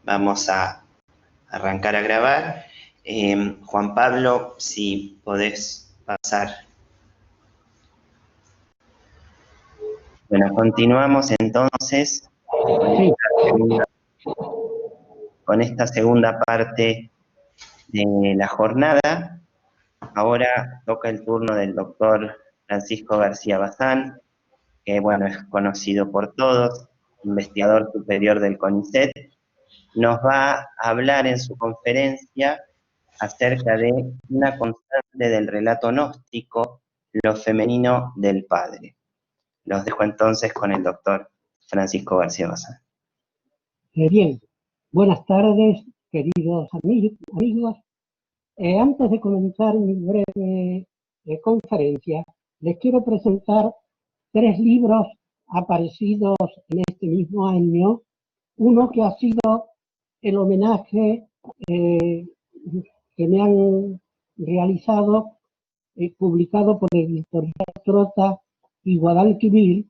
Vamos a arrancar a grabar. Juan Pablo, si podés pasar. Bueno, continuamos entonces con esta segunda parte de la jornada. Ahora toca el turno del doctor Francisco García Bazán, que bueno, es conocido por todos, investigador superior del CONICET. Nos va a hablar en su conferencia acerca de una constante del relato gnóstico, lo femenino del padre. Los dejo entonces con el doctor Francisco García Bazán. Bien, buenas tardes, queridos amigos. Antes de comenzar mi breve conferencia, les quiero presentar 3 libros aparecidos en este mismo año. Uno que ha sido el homenaje que me han realizado, publicado por el editorial Trota y Guadalquivir,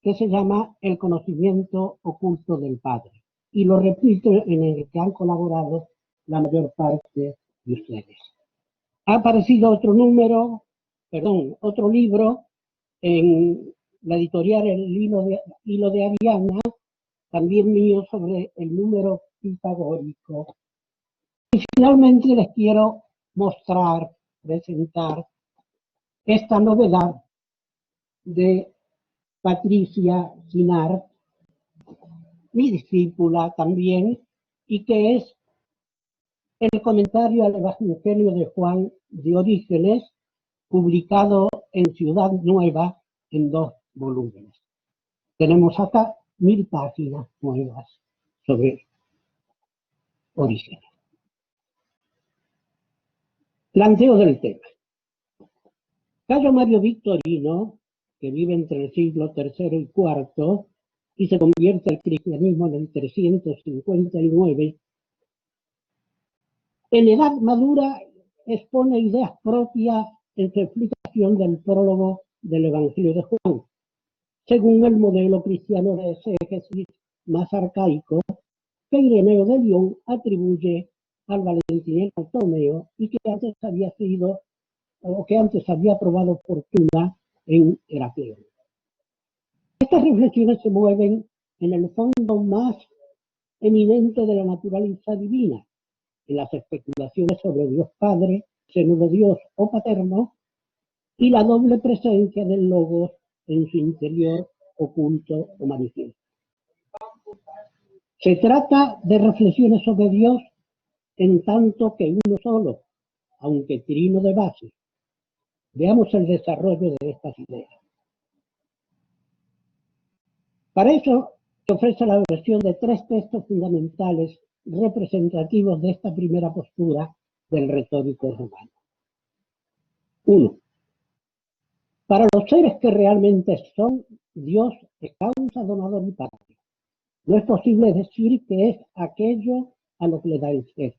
que se llama El conocimiento oculto del padre. Y lo repito, en el que han colaborado la mayor parte de ustedes. Ha aparecido otro libro en la editorial El Hilo de Ariana, también mío, sobre el número pitagórico. Y finalmente les quiero presentar esta novedad de Patricia Ginard, mi discípula también, y que es el comentario al Evangelio de Juan de Orígenes, publicado en Ciudad Nueva en 2 volúmenes. Tenemos acá 1000 páginas nuevas sobre Orígenes. Planteo del tema. Cayo Mario Victorino, que vive entre el siglo III y IV y se convierte al cristianismo en el 359, en edad madura expone ideas propias en su explicación del prólogo del Evangelio de Juan, según el modelo cristiano de exégesis más arcaico que Ireneo de Lyon atribuye al valentinero Ptolomeo y que antes había probado fortuna en Heracleo. Estas reflexiones se mueven en el fondo más eminente de la naturaleza divina, en las especulaciones sobre Dios Padre, seno de Dios o paterno, y la doble presencia del Logos en su interior oculto o manifiesto. Se trata de reflexiones sobre Dios en tanto que uno solo, aunque trino de base. Veamos el desarrollo de estas ideas. Para eso se ofrece la versión de 3 textos fundamentales representativos de esta primera postura del retórico romano. 1. Para los seres que realmente son, Dios es causa, donador y padre. No es posible decir que es aquello a lo que le da el ser,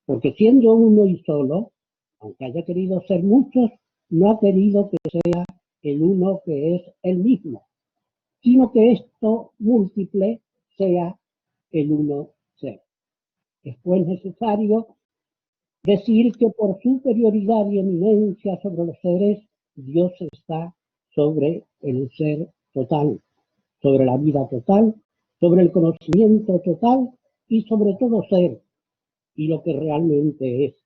porque siendo uno y solo, aunque haya querido ser muchos, no ha querido que sea el uno que es el mismo, sino que esto múltiple sea el uno ser. Es pues necesario decir que por superioridad y eminencia sobre los seres, Dios está sobre el ser total, sobre la vida total, sobre el conocimiento total y sobre todo ser, y lo que realmente es,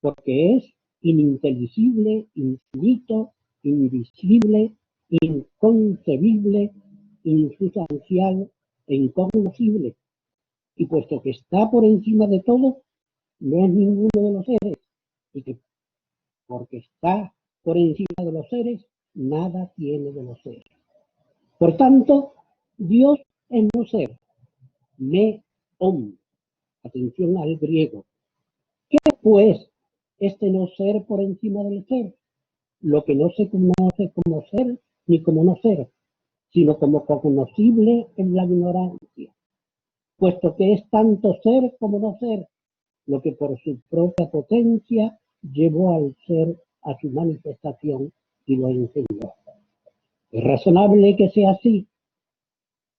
porque es ininteligible, infinito, invisible, inconcebible, insustancial e incognoscible. Y puesto que está por encima de todo, no es ninguno de los seres, y que porque está por encima de los seres, nada tiene de los seres. Por tanto, Dios es no ser, me om. Atención al griego. ¿Qué es, pues, este no ser por encima del ser? Lo que no se conoce como ser ni como no ser, sino como cognoscible en la ignorancia, puesto que es tanto ser como no ser, lo que por su propia potencia llevó al ser a su manifestación y lo enseñó. Es razonable que sea así.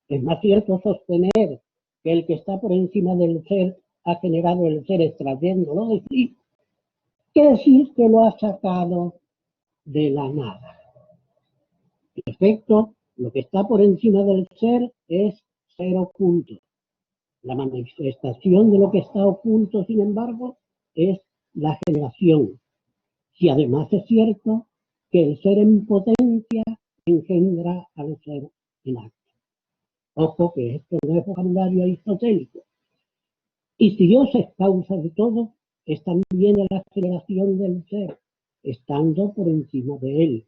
Es más cierto sostener que el que está por encima del ser ha generado el ser extrayéndolo de sí, que decir que lo ha sacado de la nada. En efecto, lo que está por encima del ser es ser oculto. La manifestación de lo que está oculto, sin embargo, es la generación. Si además es cierto que el ser en potencia engendra al ser en acto. Ojo que esto no es vocabulario aristotélico. Y si Dios es causa de todo, es también la generación del ser, estando por encima de él.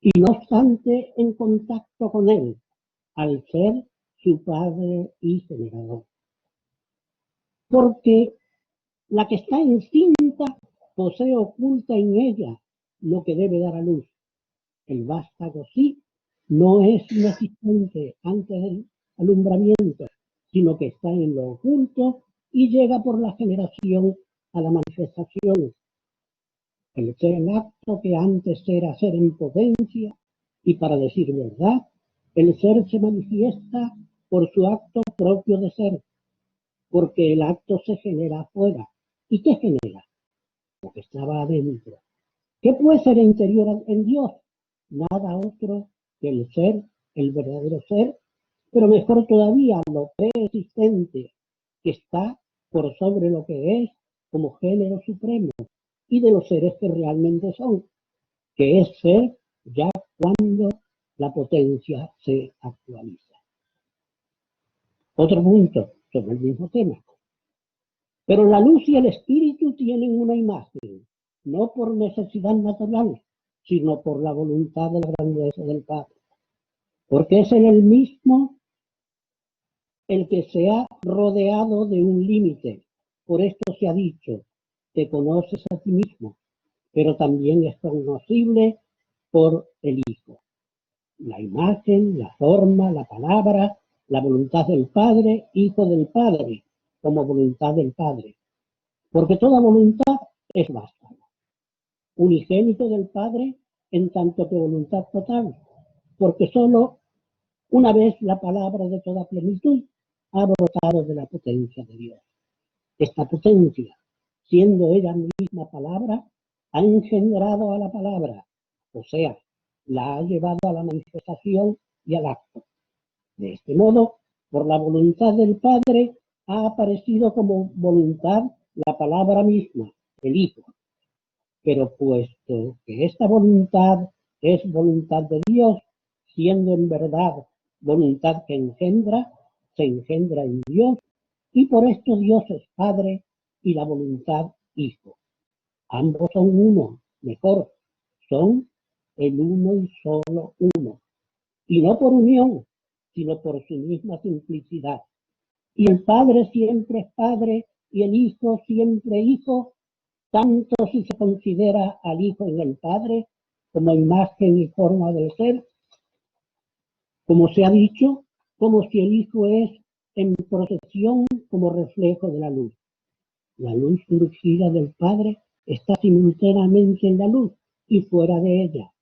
Y no obstante en contacto con él, al ser su padre y generador. Porque la que está encinta posee oculta en ella lo que debe dar a luz. El vástago sí no es inexistente antes del alumbramiento, sino que está en lo oculto y llega por la generación a la manifestación. El ser en acto que antes era ser en potencia, y para decir verdad, el ser se manifiesta por su acto propio de ser, porque el acto se genera afuera. ¿Y qué genera? Lo que estaba adentro. ¿Qué puede ser interior en Dios? Nada otro que el ser, el verdadero ser, pero mejor todavía lo preexistente, que está por sobre lo que es como género supremo y de los seres que realmente son, que es ser ya cuando la potencia se actualiza. Otro punto sobre el mismo tema. Pero la luz y el espíritu tienen una imagen, no por necesidad natural, sino por la voluntad de la grandeza del Padre. Porque es en el mismo el que se ha rodeado de un límite. Por esto se ha dicho, te conoces a ti mismo, pero también es conocible por el Hijo. La imagen, la forma, la palabra, la voluntad del Padre, Hijo del Padre, como voluntad del Padre. Porque toda voluntad es vástago. Unigénito del Padre en tanto que voluntad total, porque solo una vez la palabra de toda plenitud ha brotado de la potencia de Dios. Esta potencia, siendo ella misma palabra, ha engendrado a la palabra, o sea, la ha llevado a la manifestación y al acto. De este modo, por la voluntad del Padre, ha aparecido como voluntad la palabra misma, el Hijo. Pero puesto que esta voluntad es voluntad de Dios, siendo en verdad voluntad que engendra, se engendra en Dios, y por esto Dios es Padre y la voluntad Hijo. Ambos son uno, mejor, son el uno y solo uno. Y no por unión, sino por su misma simplicidad. Y el Padre siempre es Padre y el Hijo siempre Hijo, tanto si se considera al Hijo en el Padre como imagen y forma del ser, como se ha dicho, como si el Hijo es en procesión como reflejo de la luz. La luz surgida del Padre está simultáneamente en la luz y fuera de ella,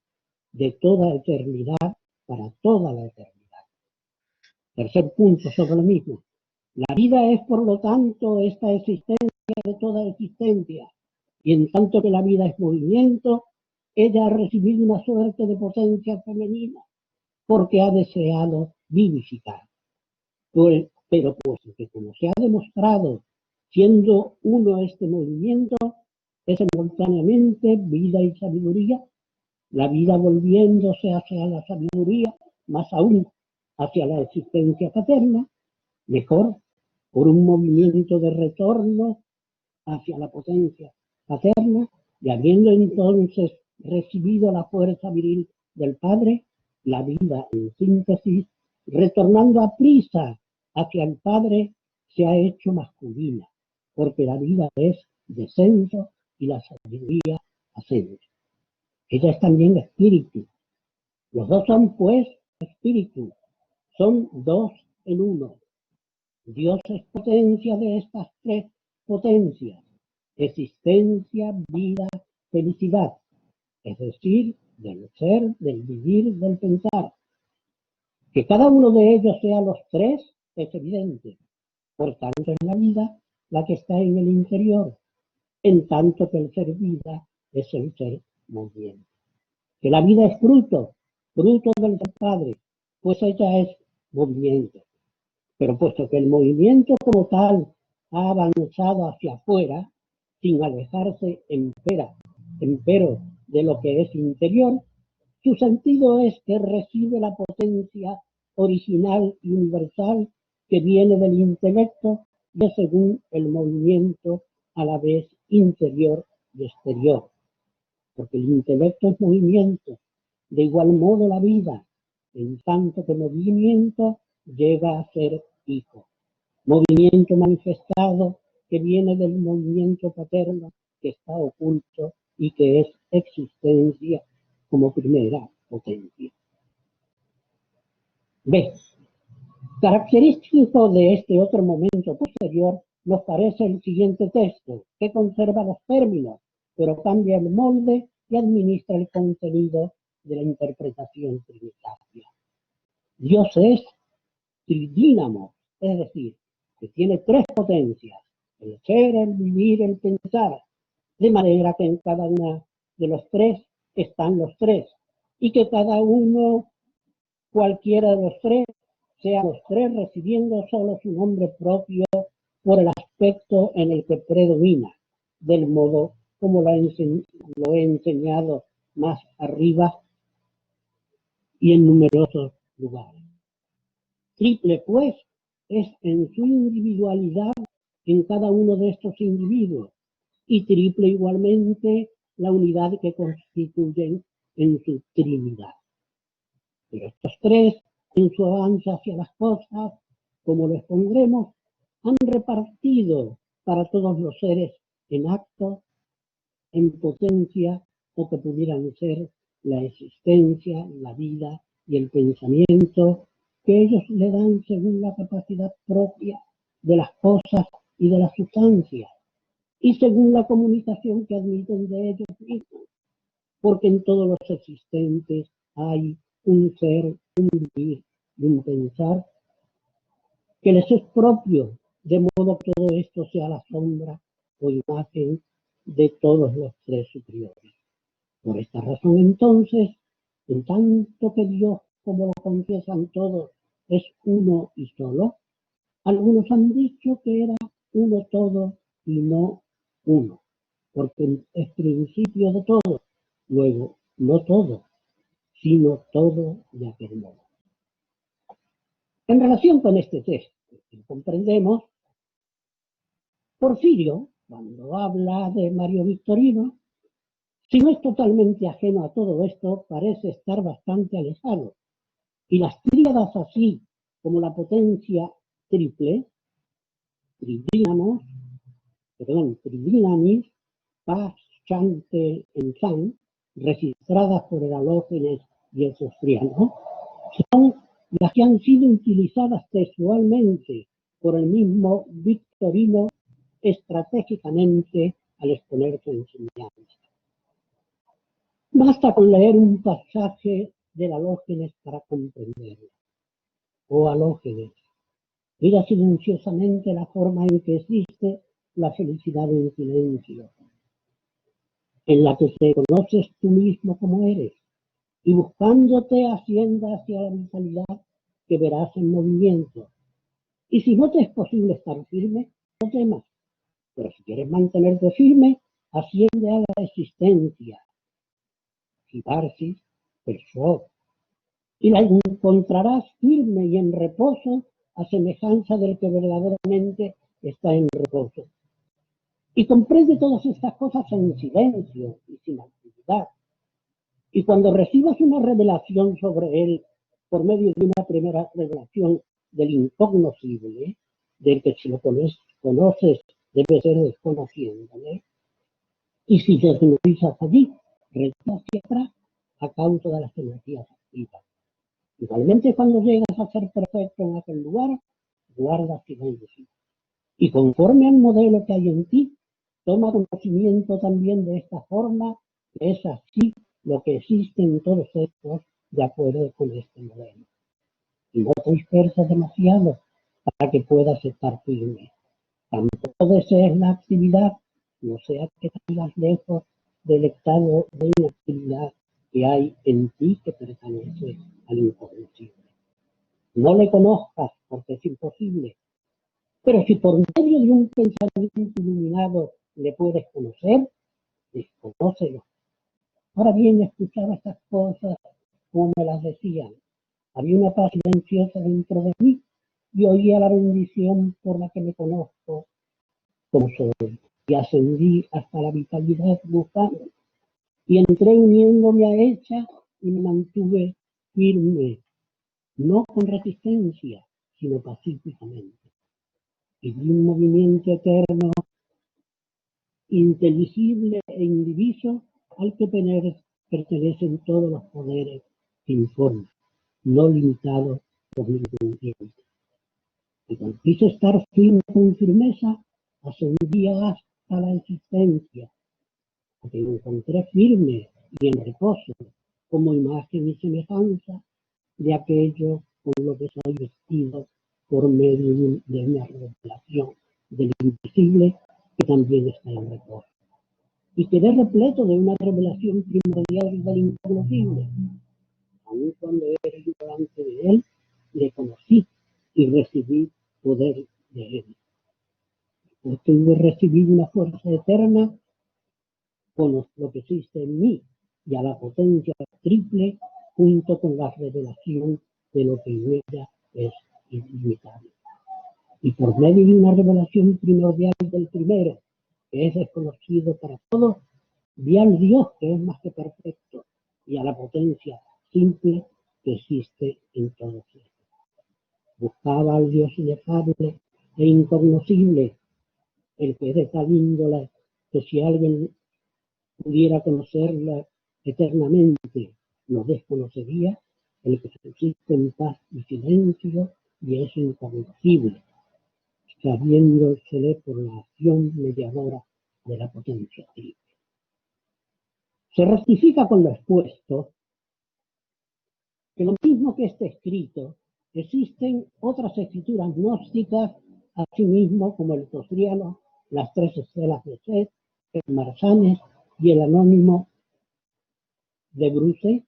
de toda eternidad para toda la eternidad. Tercer punto sobre lo mismo. La vida es, por lo tanto, esta existencia de toda existencia, y en tanto que la vida es movimiento, ella ha recibido una suerte de potencia femenina, porque ha deseado vivificar. Pero puesto que, como se ha demostrado, siendo uno este movimiento, es simultáneamente vida y sabiduría, la vida volviéndose hacia la sabiduría, más aún hacia la existencia paterna, mejor por un movimiento de retorno hacia la potencia paterna, y habiendo entonces recibido la fuerza viril del Padre, la vida en síntesis, retornando a prisa hacia el Padre, se ha hecho masculina, porque la vida es descenso y la sabiduría ascenso. Ella es también espíritu. Los dos son, pues, espíritu. Son dos en uno. Dios es potencia de estas tres potencias: existencia, vida, felicidad. Es decir, del ser, del vivir, del pensar. Que cada uno de ellos sea los tres es evidente, Por tanto, es la vida la que está en el interior, en tanto que el ser vida es el ser movimiento. Que la vida es fruto del ser Padre, pues ella es movimiento. Pero puesto que el movimiento como tal ha avanzado hacia afuera, sin alejarse empero de lo que es interior, su sentido es que recibe la potencia original y universal que viene del intelecto y es según el movimiento a la vez interior y exterior. Porque el intelecto es movimiento, de igual modo la vida, en tanto que movimiento llega a ser hijo. Movimiento manifestado que viene del movimiento paterno que está oculto y que es existencia como primera potencia. B. Característico de este otro momento posterior nos parece el siguiente texto, que conserva los términos, pero cambia el molde y administra el contenido de la interpretación trinitaria. Dios es tridínamo, es decir, que tiene tres potencias, el ser, el vivir, el pensar, de manera que en cada una de los tres están los tres, y que cada uno, cualquiera de los tres, sea los tres recibiendo solo su nombre propio por el aspecto en el que predomina, del modo como lo he enseñado más arriba y en numerosos lugares. Triple, pues, es en su individualidad en cada uno de estos individuos, y triple igualmente la unidad que constituyen en su Trinidad. Pero estos tres, en su avance hacia las cosas, como lo expondremos, han repartido para todos los seres en acto, en potencia, o que pudieran ser la existencia, la vida y el pensamiento, que ellos le dan según la capacidad propia de las cosas y de la sustancia, y según la comunicación que admiten de ellos mismos, porque en todos los existentes hay un ser, un vivir y un pensar que les es propio, de modo que todo esto sea la sombra o imagen de todos los tres superiores. Por esta razón, entonces, en tanto que Dios, como lo confiesan todos, es uno y solo, algunos han dicho que era uno todo y no uno, porque es principio de todo, luego no todo, sino todo de aquel modo. En relación con este texto, que comprendemos, Porfirio, cuando habla de Mario Victorino, si no es totalmente ajeno a todo esto, parece estar bastante alejado. Y las tríadas así como la potencia triple, tridinamis, paz, chante, en san, registradas por el Halógenes y el Sostriano, son las que han sido utilizadas textualmente por el mismo Victorino estratégicamente al exponer su enseñanza. Basta con leer un pasaje del Halógenes para comprenderlo. Oh Halógenes, mira silenciosamente la forma en que existe la felicidad en silencio, en la que te conoces tú mismo como eres, y buscándote ascienda hacia la vitalidad que verás en movimiento. Y si no te es posible estar firme, no temas, pero si quieres mantenerte firme, asciende a la existencia, Kiparsis, Pershot, y la encontrarás firme y en reposo a semejanza del que verdaderamente está en reposo. Y comprende todas estas cosas en silencio y sin actividad. Y cuando recibas una revelación sobre él por medio de una primera revelación del incognoscible, del que si lo conoces debe ser desconociéndole, y si te desnudizas allí, recta hacia atrás a causa de las energías activas. Igualmente, cuando llegas a ser perfecto en aquel lugar, guarda silencio. Y conforme al modelo que hay en ti, toma conocimiento también de esta forma, que es así lo que existe en todos estos de acuerdo con este modelo. Y no te dispersas demasiado para que puedas estar firme. Tampoco desees la actividad, no sea que caigas lejos del estado de inactividad que hay en ti que pertenece al incognoscible. No le conozcas porque es imposible, pero si por medio de un pensamiento iluminado le puedes conocer, desconócelo. Ahora bien, escuchaba estas cosas como me las decían. Había una paz silenciosa dentro de mí y oía la bendición por la que me conozco como soy. Y ascendí hasta la vitalidad buscando. Y entré uniéndome a ella y me mantuve firme, no con resistencia, sino pacíficamente. Y vi un movimiento eterno, inteligible e indiviso, al que pertenecen todos los poderes sin forma, no limitados por ningún tiempo. Y cuando quise estar firme con firmeza, ascendía hasta la existencia, porque me encontré firme y en reposo, como imagen y semejanza de aquello con lo que soy vestido por medio de una revelación del invisible que también está en reposo. Y quedé repleto de una revelación primordial del inconocible. Aun cuando era ignorante de él, le conocí y recibí poder de él. Porque he recibido una fuerza eterna con lo que existe en mí y a la potencia triple junto con la revelación de lo que en ella es ilimitable. Y por medio de una revelación primordial del primero, que es desconocido para todos, vi al Dios que es más que perfecto y a la potencia simple que existe en todos ellos. Buscaba al Dios inefable e incognoscible, el que es de tal índole que si alguien pudiera conocerla eternamente, lo desconocería, el que subsiste en paz y silencio y es incorruptible, sabiéndosele por la acción mediadora de la potencia triple. Se rectifica con lo expuesto que lo mismo que este escrito, existen otras escrituras gnósticas, asimismo como el Tosriano, las tres estelas de Set, el Marsanes y el Anónimo de Bruce,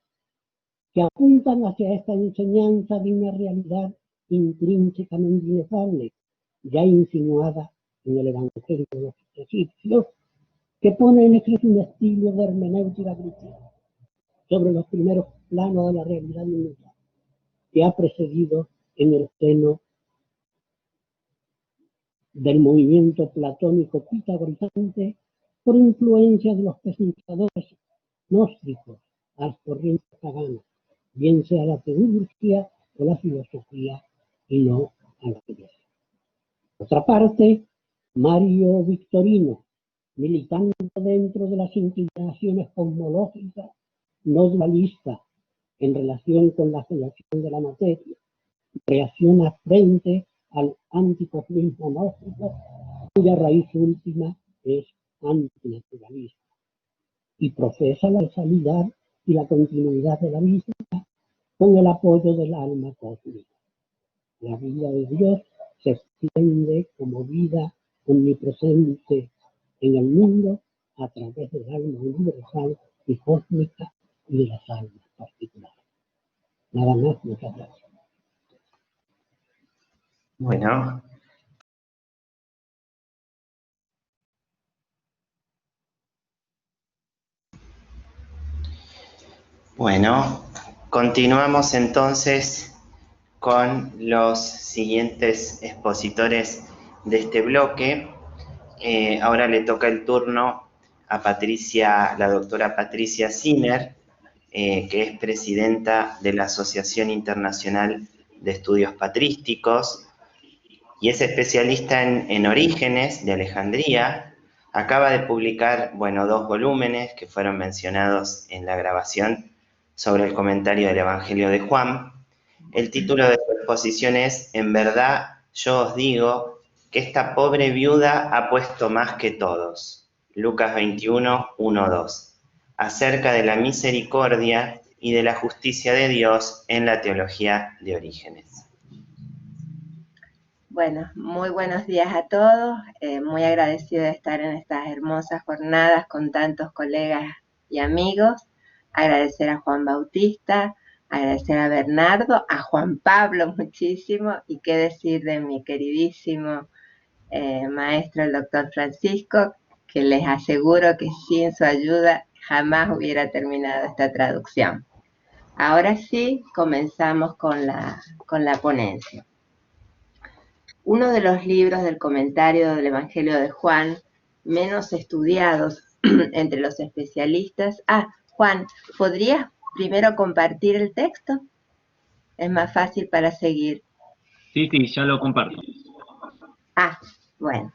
que apuntan hacia esta enseñanza de una realidad intrínsecamente inefable, ya insinuada en el Evangelio de los egipcios, que pone en eje un estilo de hermenéutica cristiana sobre los primeros planos de la realidad inmutable, que ha precedido en el seno del movimiento platónico pitagorizante por influencia de los pensadores gnósticos a las corrientes paganas, bien sea la teurgia o la filosofía y no a la iglesia. Por otra parte, Mario Victorino, militando dentro de las inclinaciones cosmológicas no dualistas en relación con la generación de la materia, reacciona frente al anticosmismo gnóstico, cuya raíz última es antinaturalista, y profesa la causalidad y la continuidad de la misma con el apoyo del alma cósmica. La vida de Dios se extiende como vida omnipresente en el mundo a través del alma universal y cósmica y de las almas particulares. Nada más, muchas gracias. Bueno. Bueno, continuamos entonces con los siguientes expositores de este bloque. Ahora le toca el turno a Patricia, la doctora Patricia Sinner, que es presidenta de la Asociación Internacional de Estudios Patrísticos y es especialista en orígenes de Alejandría. Acaba de publicar, bueno, 2 volúmenes que fueron mencionados en la grabación sobre el comentario del Evangelio de Juan. El título de su exposición es En verdad yo os digo que esta pobre viuda ha puesto más que todos. Lucas 21, 1, 2. Acerca de la misericordia y de la justicia de Dios en la teología de Orígenes. Bueno, muy buenos días a todos. Muy agradecido de estar en estas hermosas jornadas con tantos colegas y amigos. Agradecer a Juan Bautista, agradecer a Bernardo, a Juan Pablo muchísimo, y qué decir de mi queridísimo maestro, el doctor Francisco, que les aseguro que sin su ayuda jamás hubiera terminado esta traducción. Ahora sí, comenzamos con la ponencia. Uno de los libros del comentario del Evangelio de Juan, menos estudiados entre los especialistas. Juan, ¿podrías primero compartir el texto? Es más fácil para seguir. Sí, ya lo comparto. Bueno.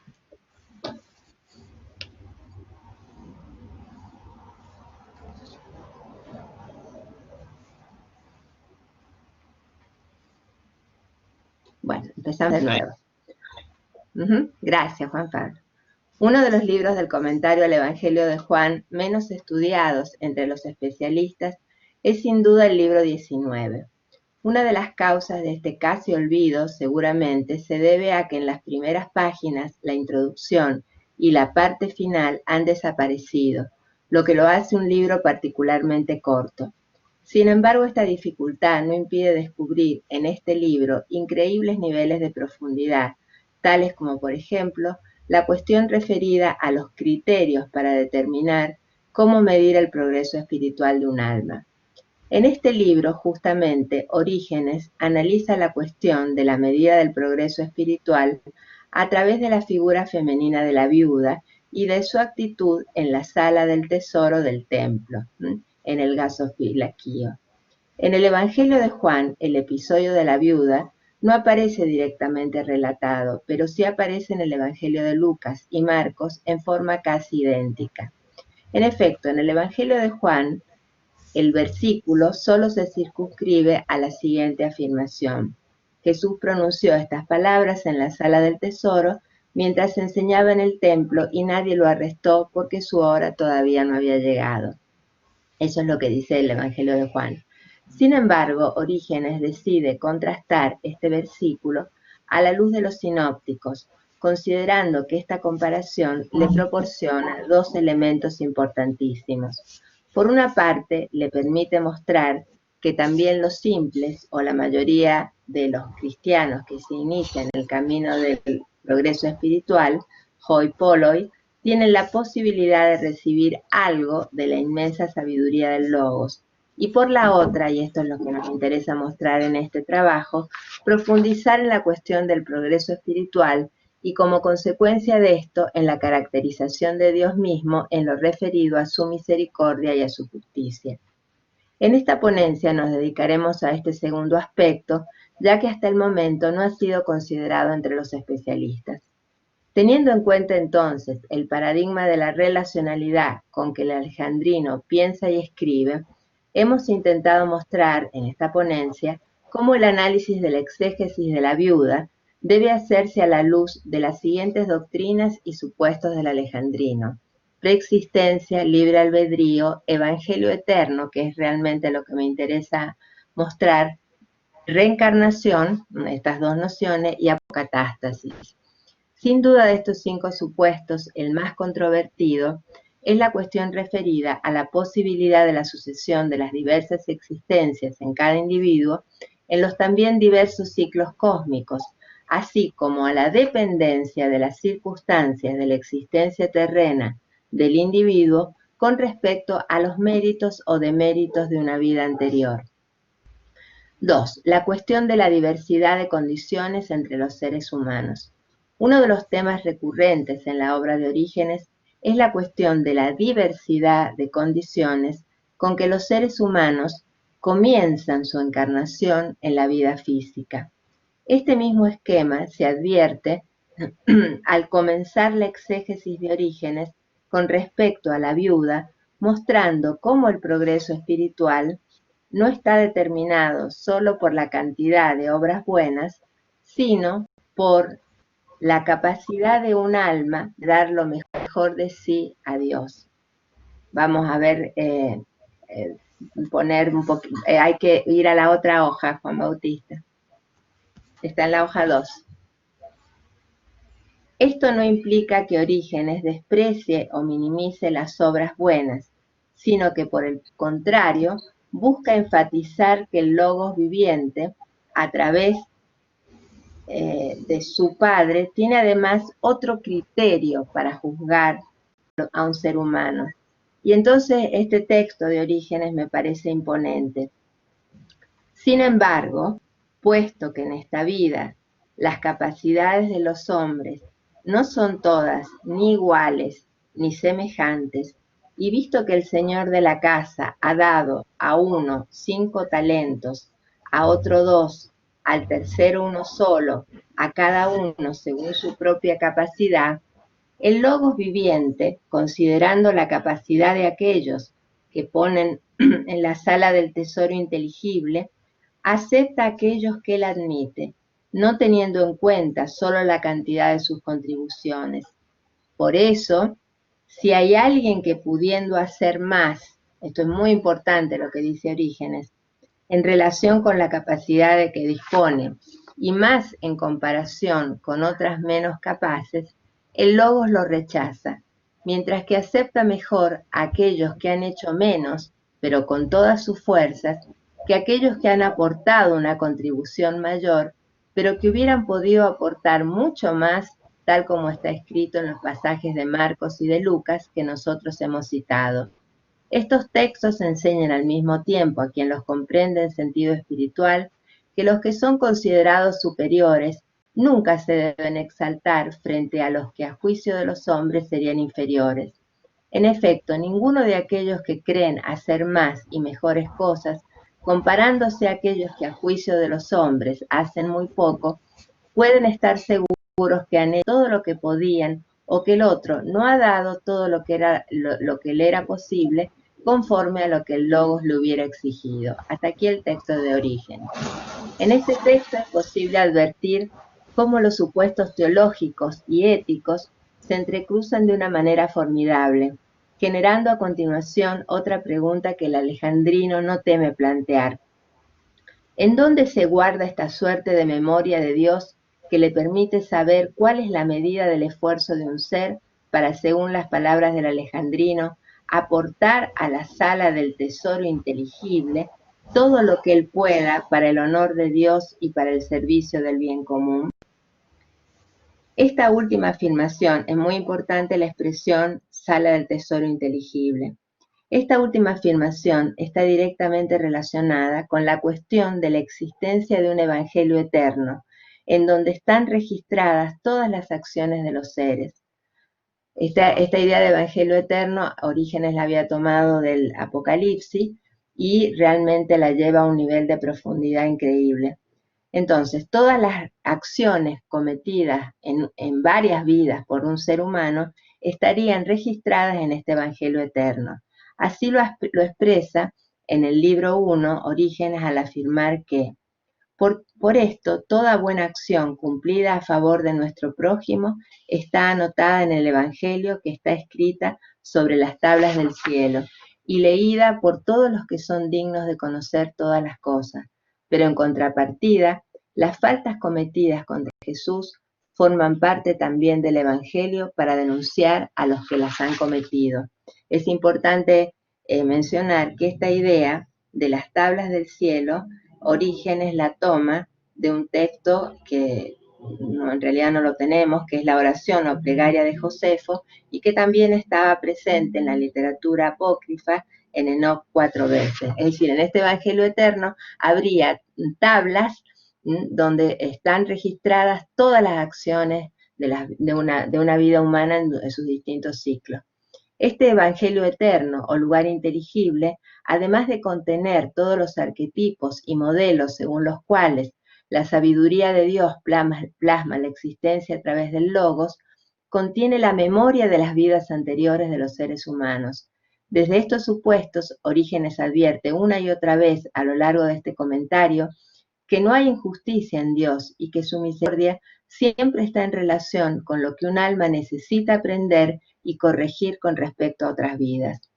Bueno, empezamos de nuevo. Gracias, Juan Pablo. Uno de los libros del comentario al Evangelio de Juan menos estudiados entre los especialistas es sin duda el libro 19. Una de las causas de este casi olvido seguramente se debe a que en las primeras páginas la introducción y la parte final han desaparecido, lo que lo hace un libro particularmente corto. Sin embargo, esta dificultad no impide descubrir en este libro increíbles niveles de profundidad, tales como, por ejemplo, la cuestión referida a los criterios para determinar cómo medir el progreso espiritual de un alma. En este libro, justamente, Orígenes analiza la cuestión de la medida del progreso espiritual a través de la figura femenina de la viuda y de su actitud en la sala del tesoro del templo, en el gasofilaquío. En el Evangelio de Juan, el episodio de la viuda no aparece directamente relatado, pero sí aparece en el Evangelio de Lucas y Marcos en forma casi idéntica. En efecto, en el Evangelio de Juan, el versículo solo se circunscribe a la siguiente afirmación. Jesús pronunció estas palabras en la sala del tesoro mientras enseñaba en el templo y nadie lo arrestó porque su hora todavía no había llegado. Eso es lo que dice el Evangelio de Juan. Sin embargo, Orígenes decide contrastar este versículo a la luz de los sinópticos, considerando que esta comparación le proporciona dos elementos importantísimos. Por una parte, le permite mostrar que también los simples, o la mayoría de los cristianos que se inician en el camino del progreso espiritual, hoi polloi, tienen la posibilidad de recibir algo de la inmensa sabiduría del Logos. Y por la otra, y esto es lo que nos interesa mostrar en este trabajo, profundizar en la cuestión del progreso espiritual y como consecuencia de esto en la caracterización de Dios mismo en lo referido a su misericordia y a su justicia. En esta ponencia nos dedicaremos a este segundo aspecto, ya que hasta el momento no ha sido considerado entre los especialistas. Teniendo en cuenta entonces el paradigma de la relacionalidad con que el alejandrino piensa y escribe, hemos intentado mostrar en esta ponencia cómo el análisis de la exégesis de la viuda debe hacerse a la luz de las siguientes doctrinas y supuestos del alejandrino: preexistencia, libre albedrío, evangelio eterno, que es realmente lo que me interesa mostrar, reencarnación, estas dos nociones, y apocatástasis. Sin duda de estos 5 supuestos, el más controvertido es la cuestión referida a la posibilidad de la sucesión de las diversas existencias en cada individuo en los también diversos ciclos cósmicos, así como a la dependencia de las circunstancias de la existencia terrena del individuo con respecto a los méritos o deméritos de una vida anterior. 2. La cuestión de la diversidad de condiciones entre los seres humanos. Uno de los temas recurrentes en la obra de Orígenes es la cuestión de la diversidad de condiciones con que los seres humanos comienzan su encarnación en la vida física. Este mismo esquema se advierte al comenzar la exégesis de Orígenes con respecto a la viuda, mostrando cómo el progreso espiritual no está determinado solo por la cantidad de obras buenas, sino por la capacidad de un alma de dar lo mejor de sí a Dios. Vamos a ver, poner un poquito, hay que ir a la otra hoja, Juan Bautista. Está en la hoja 2. Esto no implica que Orígenes desprecie o minimice las obras buenas, sino que por el contrario busca enfatizar que el logos viviente, a través de su padre, tiene además otro criterio para juzgar a un ser humano. Y entonces este texto de Orígenes me parece imponente. Sin embargo, puesto que en esta vida las capacidades de los hombres no son todas ni iguales ni semejantes, y visto que el señor de la casa ha dado a uno 5 talentos, a otro 2, al tercero 1 solo, a cada uno según su propia capacidad, el logos viviente, considerando la capacidad de aquellos que ponen en la sala del tesoro inteligible, acepta a aquellos que él admite, no teniendo en cuenta solo la cantidad de sus contribuciones. Por eso, si hay alguien que pudiendo hacer más, esto es muy importante lo que dice Orígenes, en relación con la capacidad de que dispone, y más en comparación con otras menos capaces, el logos lo rechaza, mientras que acepta mejor a aquellos que han hecho menos, pero con todas sus fuerzas, que aquellos que han aportado una contribución mayor, pero que hubieran podido aportar mucho más, tal como está escrito en los pasajes de Marcos y de Lucas que nosotros hemos citado. Estos textos enseñan al mismo tiempo a quien los comprende en sentido espiritual que los que son considerados superiores nunca se deben exaltar frente a los que a juicio de los hombres serían inferiores. En efecto, ninguno de aquellos que creen hacer más y mejores cosas, comparándose a aquellos que a juicio de los hombres hacen muy poco, pueden estar seguros que han hecho todo lo que podían o que el otro no ha dado todo lo que le era posible conforme a lo que el logos le hubiera exigido. Hasta aquí el texto de origen. En este texto es posible advertir cómo los supuestos teológicos y éticos se entrecruzan de una manera formidable, generando a continuación otra pregunta que el alejandrino no teme plantear. ¿En dónde se guarda esta suerte de memoria de Dios que le permite saber cuál es la medida del esfuerzo de un ser para, según las palabras del alejandrino, aportar a la sala del tesoro inteligible todo lo que él pueda para el honor de Dios y para el servicio del bien común? Esta última afirmación es muy importante, la expresión sala del tesoro inteligible. Esta última afirmación está directamente relacionada con la cuestión de la existencia de un evangelio eterno, en donde están registradas todas las acciones de los seres. Esta idea de evangelio eterno, Orígenes la había tomado del Apocalipsis y realmente la lleva a un nivel de profundidad increíble. Entonces, todas las acciones cometidas en varias vidas por un ser humano estarían registradas en este evangelio eterno. Así lo expresa en el libro 1, Orígenes, al afirmar que por esto, toda buena acción cumplida a favor de nuestro prójimo está anotada en el Evangelio que está escrita sobre las tablas del cielo y leída por todos los que son dignos de conocer todas las cosas. Pero en contrapartida, las faltas cometidas contra Jesús forman parte también del Evangelio para denunciar a los que las han cometido. Es importante mencionar que esta idea de las tablas del cielo, Orígenes la toma de un texto que en realidad no lo tenemos, que es la oración o plegaria de Josefo, y que también estaba presente en la literatura apócrifa en Enoc 4 veces. Es decir, en este Evangelio eterno habría tablas donde están registradas todas las acciones de una vida humana en sus distintos ciclos. Este Evangelio eterno o lugar inteligible, además de contener todos los arquetipos y modelos según los cuales la sabiduría de Dios plasma la existencia a través del Logos, contiene la memoria de las vidas anteriores de los seres humanos. Desde estos supuestos, Orígenes advierte una y otra vez a lo largo de este comentario que no hay injusticia en Dios y que su misericordia siempre está en relación con lo que un alma necesita aprender y corregir con respecto a otras vidas.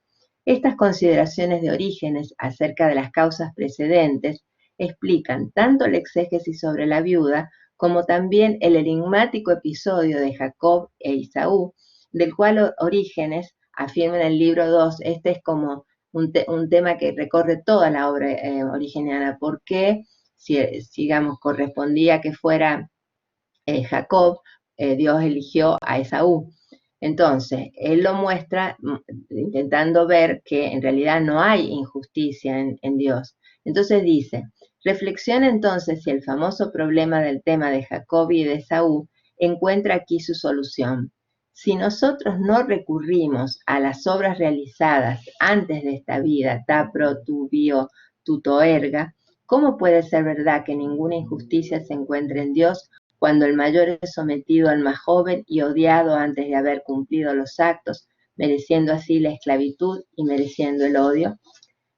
Estas consideraciones de Orígenes acerca de las causas precedentes explican tanto la exégesis sobre la viuda como también el enigmático episodio de Jacob e Esaú, del cual Orígenes afirma en el libro 2, este es como un tema que recorre toda la obra origeniana, por qué, si digamos, correspondía que fuera Jacob, Dios eligió a Esaú. Entonces, él lo muestra intentando ver que en realidad no hay injusticia en Dios. Entonces dice, reflexiona entonces si el famoso problema del tema de Jacob y de Esaú encuentra aquí su solución. Si nosotros no recurrimos a las obras realizadas antes de esta vida, ta pro tu bio tuto erga, ¿cómo puede ser verdad que ninguna injusticia se encuentre en Dios cuando el mayor es sometido al más joven y odiado antes de haber cumplido los actos, mereciendo así la esclavitud y mereciendo el odio?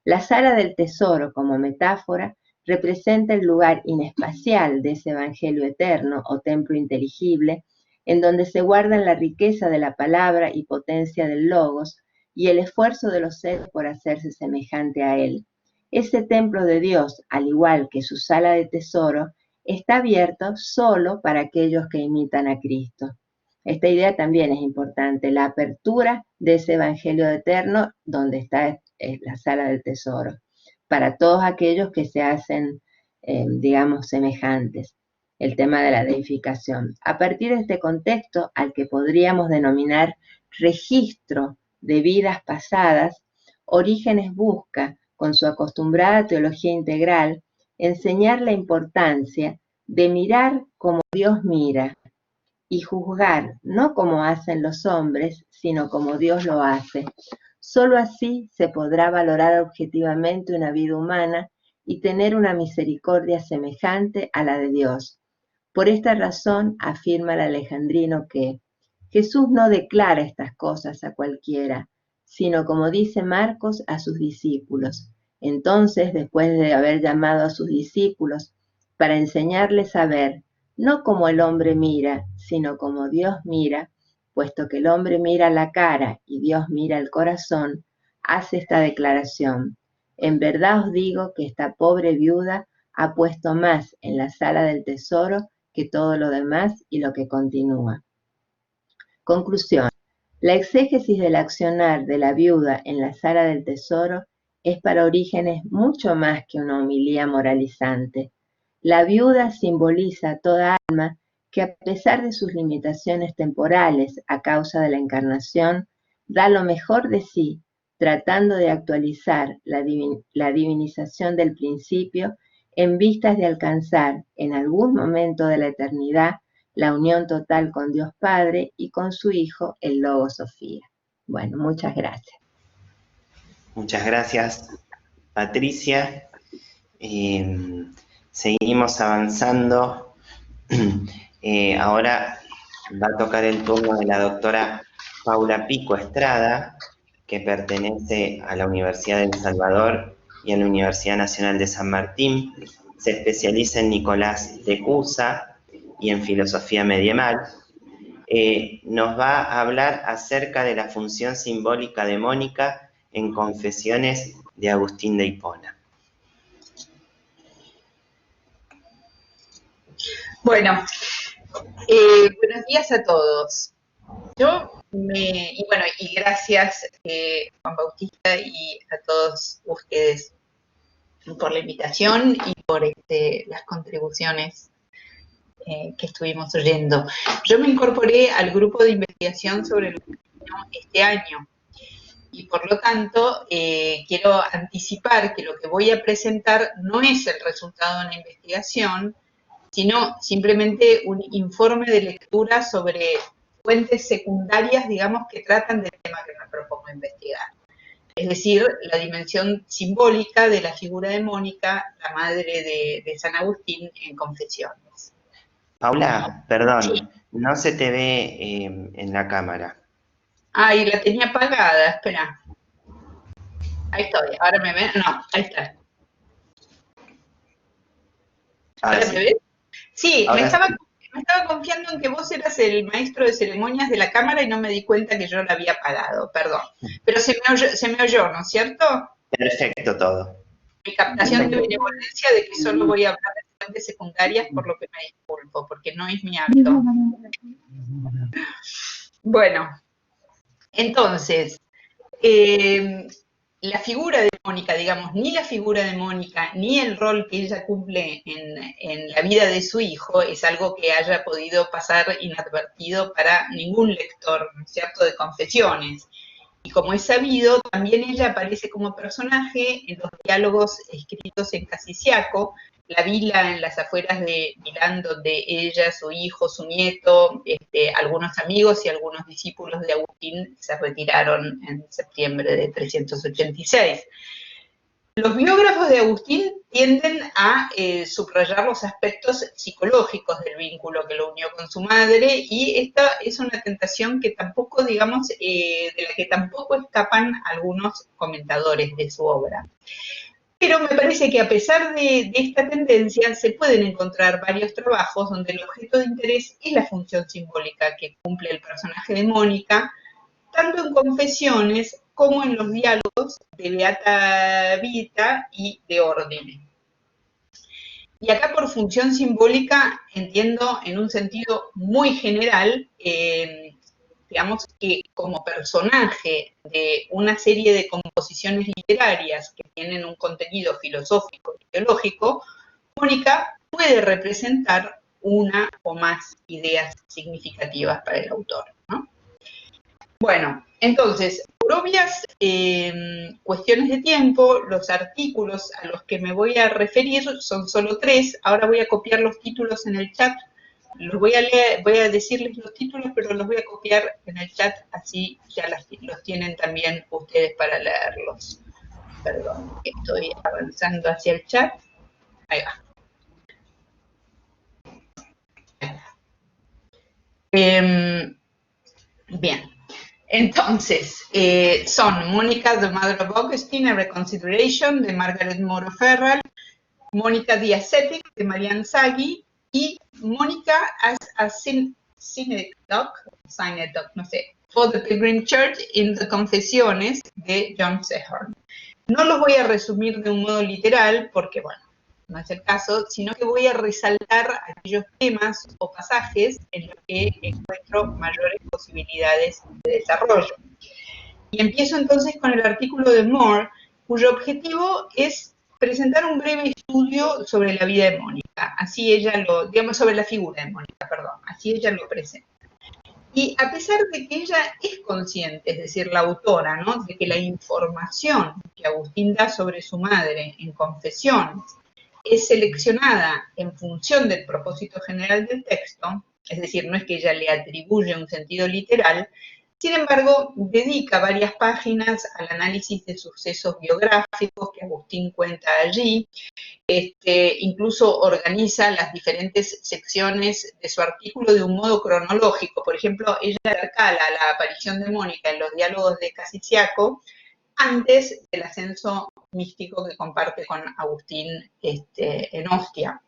La sala del tesoro, como metáfora, representa el lugar inespacial de ese evangelio eterno o templo inteligible, en donde se guardan la riqueza de la palabra y potencia del logos, y el esfuerzo de los seres por hacerse semejante a él. Ese templo de Dios, al igual que su sala de tesoro, está abierto solo para aquellos que imitan a Cristo. Esta idea también es importante, la apertura de ese evangelio eterno donde está la sala del tesoro, para todos aquellos que se hacen, digamos, semejantes. El tema de la deificación. A partir de este contexto, al que podríamos denominar registro de vidas pasadas, Orígenes busca, con su acostumbrada teología integral, enseñar la importancia de mirar como Dios mira y juzgar no como hacen los hombres, sino como Dios lo hace. Solo así se podrá valorar objetivamente una vida humana y tener una misericordia semejante a la de Dios. Por esta razón afirma el alejandrino que Jesús no declara estas cosas a cualquiera, sino como dice Marcos a sus discípulos. Entonces, después de haber llamado a sus discípulos para enseñarles a ver, no como el hombre mira, sino como Dios mira, puesto que el hombre mira la cara y Dios mira el corazón, hace esta declaración. En verdad os digo que esta pobre viuda ha puesto más en la sala del tesoro que todo lo demás, y lo que continúa. Conclusión. La exégesis del accionar de la viuda en la sala del tesoro es para Orígenes mucho más que una homilía moralizante. La viuda simboliza toda alma que, a pesar de sus limitaciones temporales a causa de la encarnación, da lo mejor de sí, tratando de actualizar la divinización del principio en vistas de alcanzar en algún momento de la eternidad la unión total con Dios Padre y con su Hijo, el Logos Sofía. Bueno, muchas gracias. Muchas gracias, Patricia. Seguimos avanzando. Ahora va a tocar el turno de la doctora Paula Pico Estrada, que pertenece a la Universidad de El Salvador y a la Universidad Nacional de San Martín. Se especializa en Nicolás de Cusa y en filosofía medieval. Nos va a hablar acerca de la función simbólica de Mónica en Confesiones de Agustín de Hipona. Bueno, buenos días a todos. Y gracias Juan Bautista y a todos ustedes por la invitación y por las contribuciones que estuvimos oyendo. Yo me incorporé al grupo de investigación sobre el este año y por lo tanto quiero anticipar que lo que voy a presentar no es el resultado de una investigación, sino simplemente un informe de lectura sobre fuentes secundarias, digamos, que tratan del tema que me propongo investigar. Es decir, la dimensión simbólica de la figura de Mónica, la madre de San Agustín, en Confesiones. Paula, perdón, sí. No se te ve en la cámara. Ah, y la tenía apagada, espera. Ahí estoy, ahora me ven, no, ahí está. ¿Ahora sí. me ves? Sí, Ahora me estaba confiando en que vos eras el maestro de ceremonias de la cámara y no me di cuenta que yo la había apagado, perdón. Pero se me oyó, ¿no es cierto? Perfecto todo. Mi captación de benevolencia de que solo voy a hablar de fuentes secundarias, por lo que me disculpo, porque no es mi hábito. Bueno, entonces, la figura de Mónica, digamos, ni la figura de Mónica, ni el rol que ella cumple en la vida de su hijo es algo que haya podido pasar inadvertido para ningún lector, ¿no es cierto?, de Confesiones. Y como es sabido, también ella aparece como personaje en los diálogos escritos en Casiciaco, la vila en las afueras de Milán, donde ella, su hijo, su nieto, algunos amigos y algunos discípulos de Agustín se retiraron en septiembre de 386. Los biógrafos de Agustín tienden a subrayar los aspectos psicológicos del vínculo que lo unió con su madre, y esta es una tentación que tampoco, digamos, de la que tampoco escapan algunos comentadores de su obra. Pero me parece que a pesar de esta tendencia, se pueden encontrar varios trabajos donde el objeto de interés es la función simbólica que cumple el personaje de Mónica, tanto en Confesiones como en los diálogos de Beata Vita y de Ordine. Y acá por función simbólica entiendo en un sentido muy general, digamos que como personaje de una serie de composiciones literarias que tienen un contenido filosófico y teológico, Mónica puede representar una o más ideas significativas para el autor, ¿no? Bueno, entonces, por obvias cuestiones de tiempo, los artículos a los que me voy a referir son solo 3. Ahora voy a copiar los títulos en el chat. Los voy a leer, voy a decirles los títulos, pero los voy a copiar en el chat, así ya los tienen también ustedes para leerlos. Perdón, estoy avanzando hacia el chat. Ahí va. Bien. Entonces, son Mónica, The Mother of Augustine, A Reconsideration, de Margaret Moro Ferrell, Mónica the Ascetic, de Marianne Saggi, y Mónica as a Synecdoche, no sé, for the Pilgrim Church in the Confesiones, de John Sehorn. No los voy a resumir de un modo literal, porque, bueno, no es el caso, sino que voy a resaltar aquellos temas o pasajes en los que encuentro mayores posibilidades de desarrollo. Y empiezo entonces con el artículo de Moore, cuyo objetivo es presentar un breve estudio sobre la vida de Mónica, así ella lo, digamos, sobre la figura de Mónica, perdón, así ella lo presenta. Y a pesar de que ella es consciente, es decir, la autora, ¿no?, de que la información que Agustín da sobre su madre en Confesiones es seleccionada en función del propósito general del texto, es decir, no es que ella le atribuye un sentido literal, sin embargo, dedica varias páginas al análisis de sucesos biográficos que Agustín cuenta allí, incluso organiza las diferentes secciones de su artículo de un modo cronológico. Por ejemplo, ella intercala la aparición de Mónica en los diálogos de Casiciaco antes del ascenso místico que comparte con Agustín en Ostia,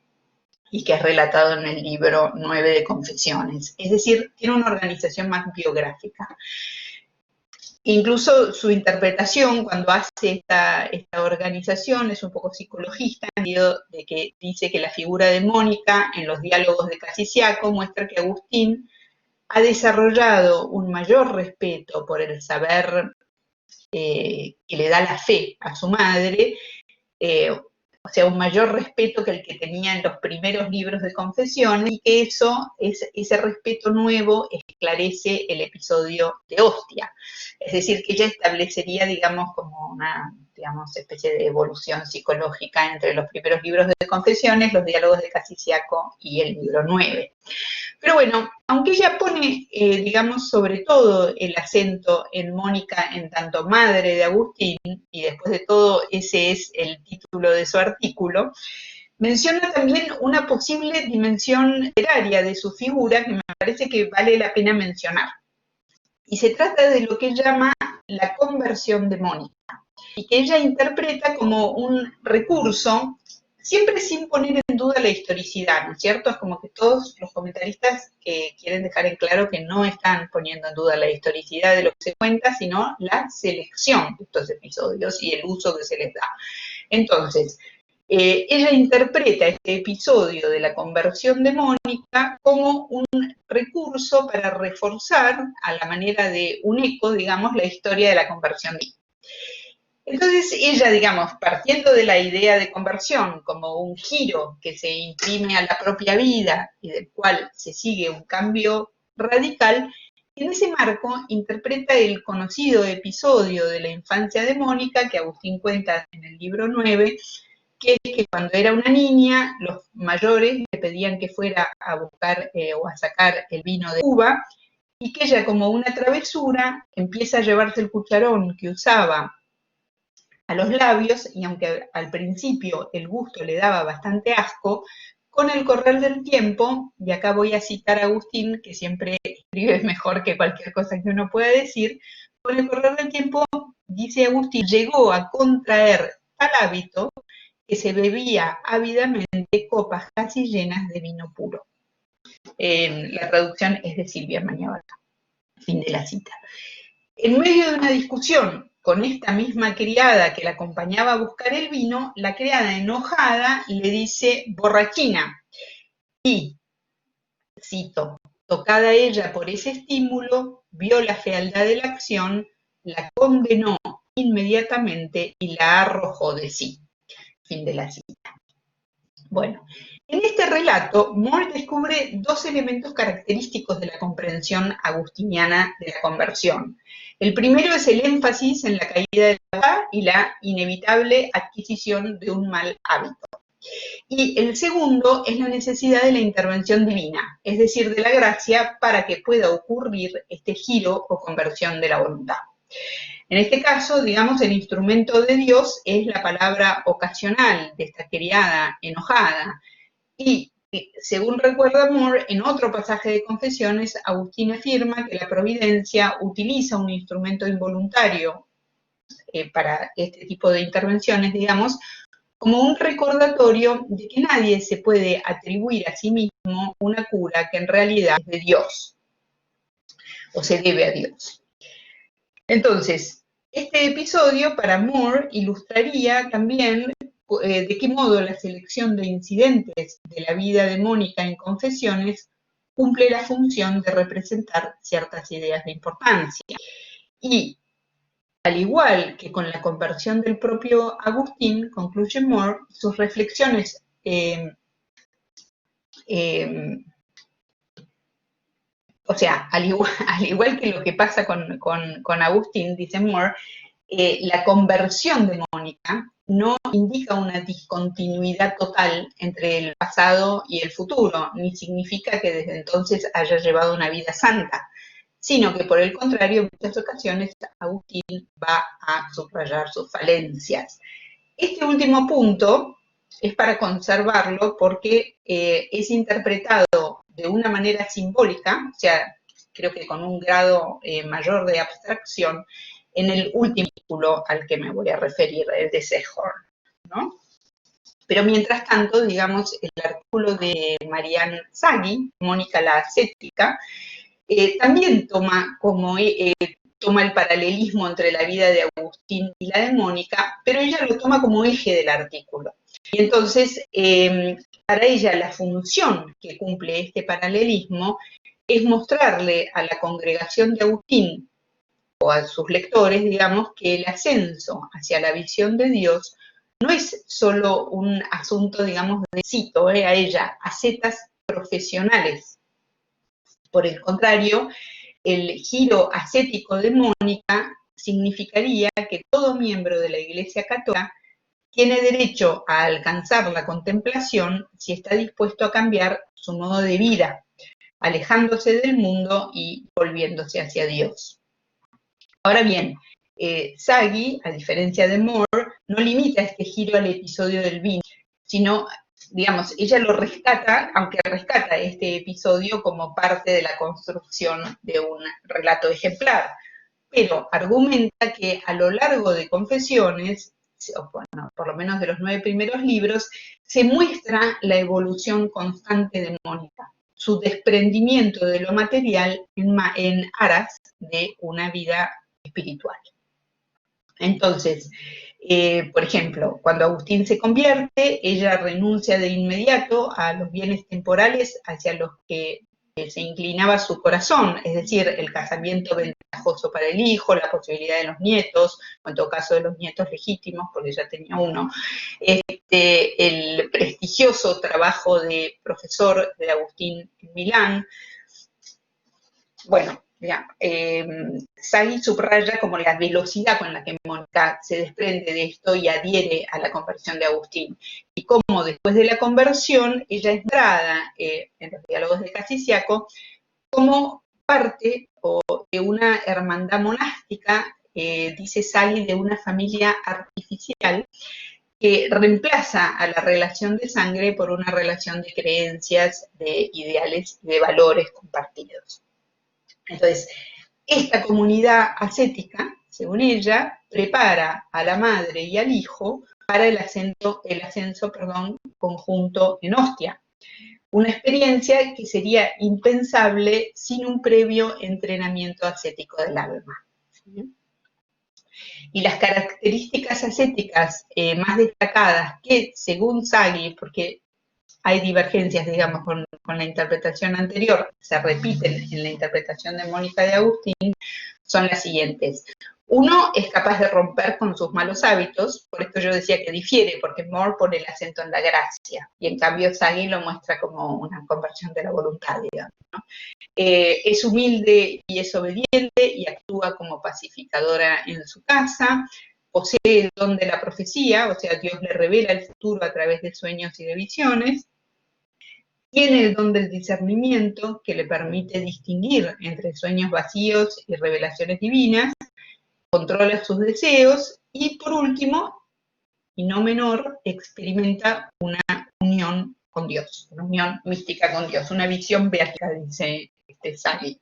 y que es relatado en el libro 9 de Confesiones. Es decir, tiene una organización más biográfica. Incluso su interpretación, cuando hace esta organización, es un poco psicologista, en el sentido de que dice que la figura de Mónica en los diálogos de Casiciaco muestra que Agustín ha desarrollado un mayor respeto por el saber que le da la fe a su madre, o sea, un mayor respeto que el que tenía en los primeros libros de Confesiones, y que ese respeto nuevo esclarece el episodio de Ostia. Es decir, que ella establecería, digamos, como una, digamos, especie de evolución psicológica entre los primeros libros de Confesiones, los diálogos de Casiciaco y el libro 9. Pero bueno, aunque ella pone, digamos, sobre todo el acento en Mónica en tanto madre de Agustín, y después de todo ese es el título de su artículo, menciona también una posible dimensión literaria de su figura que me parece que vale la pena mencionar. Y se trata de lo que llama la conversión de Mónica, y que ella interpreta como un recurso, siempre sin poner en duda la historicidad, ¿no es cierto? Es como que todos los comentaristas quieren dejar en claro que no están poniendo en duda la historicidad de lo que se cuenta, sino la selección de estos episodios y el uso que se les da. Entonces, ella interpreta este episodio de la conversión de Mónica como un recurso para reforzar, a la manera de un eco, digamos, la historia de la conversión de Mónica. Entonces ella, digamos, partiendo de la idea de conversión como un giro que se imprime a la propia vida y del cual se sigue un cambio radical, en ese marco interpreta el conocido episodio de la infancia de Mónica que Agustín cuenta en el libro 9, que es que cuando era una niña los mayores le pedían que fuera a buscar o a sacar el vino de uva y que ella, como una travesura, empieza a llevarse el cucharón que usaba a los labios, y aunque al principio el gusto le daba bastante asco, con el correr del tiempo, y acá voy a citar a Agustín, que siempre escribe mejor que cualquier cosa que uno pueda decir, con el correr del tiempo, dice Agustín, llegó a contraer tal hábito que se bebía ávidamente copas casi llenas de vino puro. La traducción es de Silvia Mañabarca. Fin de la cita. En medio de una discusión con esta misma criada que la acompañaba a buscar el vino, la criada enojada le dice borrachina y, cito, tocada ella por ese estímulo, vio la fealdad de la acción, la condenó inmediatamente y la arrojó de sí. Fin de la cita. Bueno, en este relato, Moore descubre dos elementos característicos de la comprensión agustiniana de la conversión. El primero es el énfasis en la caída de la verdad y la inevitable adquisición de un mal hábito. Y el segundo es la necesidad de la intervención divina, es decir, de la gracia para que pueda ocurrir este giro o conversión de la voluntad. En este caso, digamos, el instrumento de Dios es la palabra ocasional de esta criada enojada. Y, según recuerda Moore, en otro pasaje de Confesiones, Agustín afirma que la providencia utiliza un instrumento involuntario para este tipo de intervenciones, digamos, como un recordatorio de que nadie se puede atribuir a sí mismo una cura que en realidad es de Dios, o se debe a Dios. Entonces, este episodio para Moore ilustraría también de qué modo la selección de incidentes de la vida de Mónica en Confesiones cumple la función de representar ciertas ideas de importancia. Y, al igual que con la conversión del propio Agustín, concluye Moore, sus reflexiones o sea, al igual que lo que pasa con Agustín, dice Moore, la conversión de Mónica no indica una discontinuidad total entre el pasado y el futuro, ni significa que desde entonces haya llevado una vida santa, sino que por el contrario, en muchas ocasiones Agustín va a subrayar sus falencias. Este último punto es para conservarlo porque es interpretado de una manera simbólica, o sea, creo que con un grado mayor de abstracción, en el último artículo al que me voy a referir, el de Sehorn, ¿no? Pero mientras tanto, digamos, el artículo de Marianne Saggi, Mónica la ascética, también toma el paralelismo entre la vida de Agustín y la de Mónica, pero ella lo toma como eje del artículo. Y entonces, para ella la función que cumple este paralelismo es mostrarle a la congregación de Agustín o a sus lectores, digamos, que el ascenso hacia la visión de Dios no es solo un asunto, digamos, de cito a ella, ascetas profesionales. Por el contrario, el giro ascético de Mónica significaría que todo miembro de la Iglesia Católica tiene derecho a alcanzar la contemplación si está dispuesto a cambiar su modo de vida, alejándose del mundo y volviéndose hacia Dios. Ahora bien, Saggi, a diferencia de Moore, no limita este giro al episodio del vino, sino, digamos, ella lo rescata, aunque rescata este episodio como parte de la construcción de un relato ejemplar, pero argumenta que a lo largo de Confesiones, bueno, por lo menos de los 9 primeros libros, se muestra la evolución constante de Mónica, su desprendimiento de lo material en aras de una vida espiritual. Entonces, por ejemplo, cuando Agustín se convierte, ella renuncia de inmediato a los bienes temporales hacia los que se inclinaba su corazón, es decir, el casamiento ventajoso para el hijo, la posibilidad de los nietos, o en todo caso de los nietos legítimos, porque ella tenía uno, el prestigioso trabajo de profesor de Agustín en Milán. Bueno, Sagi subraya como la velocidad con la que Mónica se desprende de esto y adhiere a la conversión de Agustín, y cómo después de la conversión ella es dada en los diálogos de Casiciaco como parte de una hermandad monástica, dice Sagi, de una familia artificial que reemplaza a la relación de sangre por una relación de creencias, de ideales y de valores compartidos. Entonces, esta comunidad ascética, según ella, prepara a la madre y al hijo para el ascenso conjunto en Ostia. Una experiencia que sería impensable sin un previo entrenamiento ascético del alma. Y las características ascéticas más destacadas que, según Sagi, porque hay divergencias, digamos, con la interpretación anterior, se repiten en la interpretación de Mónica de Agustín, son las siguientes. Uno es capaz de romper con sus malos hábitos, por esto yo decía que difiere, porque Moore pone el acento en la gracia, y en cambio Sagi lo muestra como una conversión de la voluntad, digamos, ¿no? Es humilde y es obediente y actúa como pacificadora en su casa, posee el don de la profecía, o sea, Dios le revela el futuro a través de sueños y de visiones, tiene el don del discernimiento que le permite distinguir entre sueños vacíos y revelaciones divinas, controla sus deseos y, por último, y no menor, experimenta una unión con Dios, una unión mística con Dios, una visión beática, dice Sagi.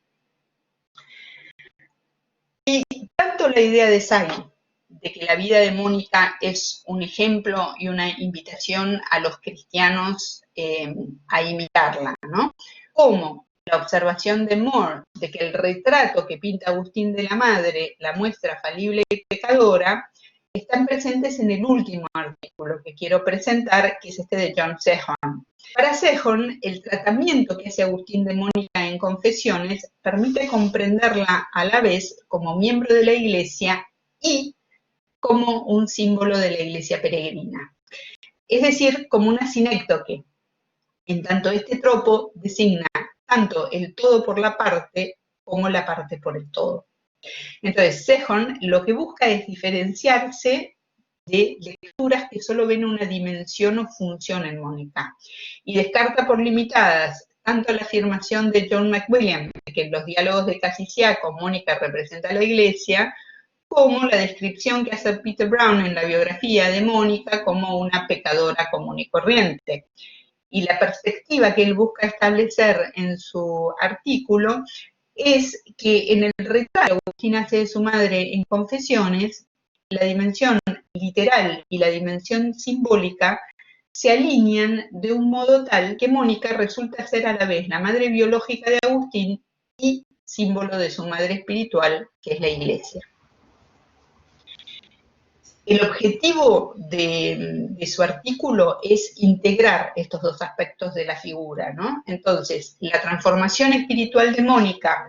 Y tanto la idea de Sagi de que la vida de Mónica es un ejemplo y una invitación a los cristianos a imitarla, ¿no? Como la observación de Moore de que el retrato que pinta Agustín de la madre la muestra falible y pecadora, están presentes en el último artículo que quiero presentar, que es este de John Sehorn. Para Sehorn, el tratamiento que hace Agustín de Mónica en Confesiones permite comprenderla a la vez como miembro de la Iglesia y como un símbolo de la Iglesia peregrina. Es decir, como una sinécdoque, en tanto este tropo designa tanto el todo por la parte como la parte por el todo. Entonces, Sehorn lo que busca es diferenciarse de lecturas que solo ven una dimensión o función en Mónica, y descarta por limitadas tanto la afirmación de John McWilliam, de que en los diálogos de Casiciaco Mónica representa a la Iglesia, como la descripción que hace Peter Brown en la biografía de Mónica como una pecadora común y corriente. Y la perspectiva que él busca establecer en su artículo es que en el retrato que Agustín hace de su madre en Confesiones, la dimensión literal y la dimensión simbólica se alinean de un modo tal que Mónica resulta ser a la vez la madre biológica de Agustín y símbolo de su madre espiritual, que es la Iglesia. El objetivo de su artículo es integrar estos dos aspectos de la figura, ¿no? Entonces, la transformación espiritual de Mónica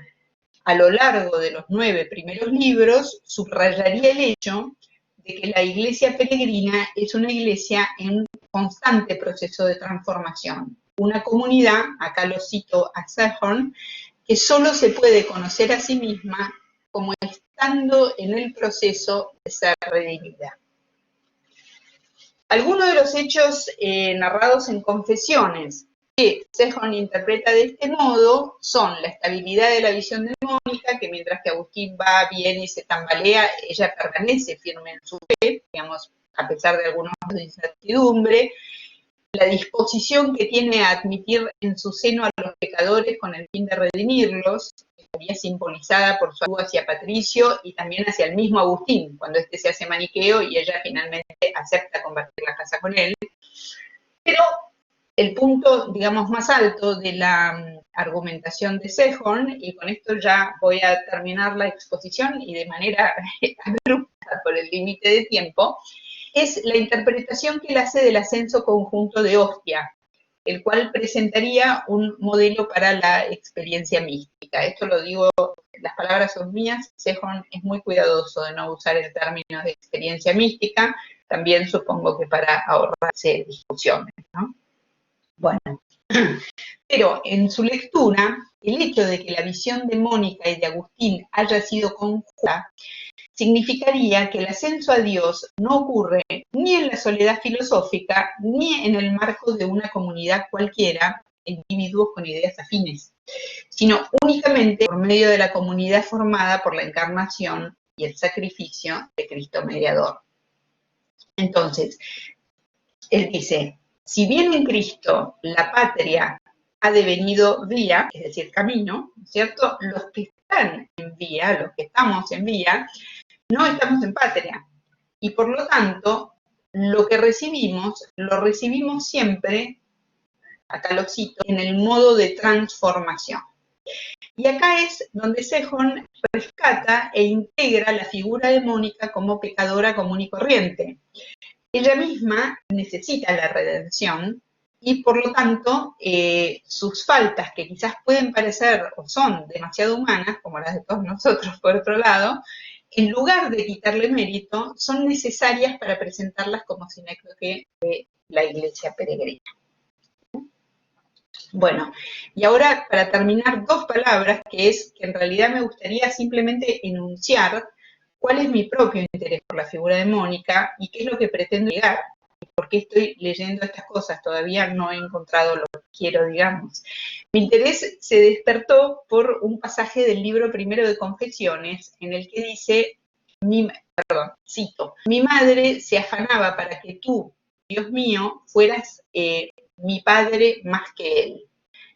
a lo largo de los 9 primeros libros subrayaría el hecho de que la iglesia peregrina es una iglesia en constante proceso de transformación. Una comunidad, acá lo cito a Sehorn, que solo se puede conocer a sí misma como estando en el proceso de ser redimida. Algunos de los hechos narrados en Confesiones que Sehorn interpreta de este modo son la estabilidad de la visión de Mónica, que mientras que Agustín va, viene y se tambalea, ella permanece firme en su fe, digamos, a pesar de algunos de incertidumbre, la disposición que tiene a admitir en su seno a los pecadores con el fin de redimirlos, que estaría simbolizada por su ayuda hacia Patricio y también hacia el mismo Agustín, cuando éste se hace maniqueo y ella finalmente acepta compartir la casa con él. Pero el punto, digamos, más alto de la argumentación de Sehorn, y con esto ya voy a terminar la exposición y de manera abrupta por el límite de tiempo, es la interpretación que él hace del ascenso conjunto de Hostia, el cual presentaría un modelo para la experiencia mística. Esto lo digo, las palabras son mías, Sejón es muy cuidadoso de no usar el término de experiencia mística, también supongo que para ahorrarse discusiones, ¿no? Bueno, pero en su lectura, el hecho de que la visión de Mónica y de Agustín haya sido conjunta significaría que el ascenso a Dios no ocurre ni en la soledad filosófica, ni en el marco de una comunidad cualquiera, individuos con ideas afines, sino únicamente por medio de la comunidad formada por la encarnación y el sacrificio de Cristo mediador. Entonces, él dice, si bien en Cristo la patria ha devenido vía, es decir, camino, ¿cierto? Los que están en vía, los que estamos en vía, no estamos en patria. Y por lo tanto, lo que recibimos, lo recibimos siempre, acá lo cito, en el modo de transformación. Y acá es donde Sejón rescata e integra la figura de Mónica como pecadora común y corriente. Ella misma necesita la redención y por lo tanto sus faltas, que quizás pueden parecer o son demasiado humanas, como las de todos nosotros por otro lado, en lugar de quitarle mérito, son necesarias para presentarlas como sinécdoque de la iglesia peregrina. Bueno, y ahora para terminar, dos palabras que en realidad me gustaría simplemente enunciar cuál es mi propio interés por la figura de Mónica y qué es lo que pretendo llegar. ¿Por qué estoy leyendo estas cosas? Todavía no he encontrado lo que quiero, digamos. Mi interés se despertó por un pasaje del libro primero de Confesiones, en el que dice, cito, mi madre se afanaba para que tú, Dios mío, fueras mi padre más que él.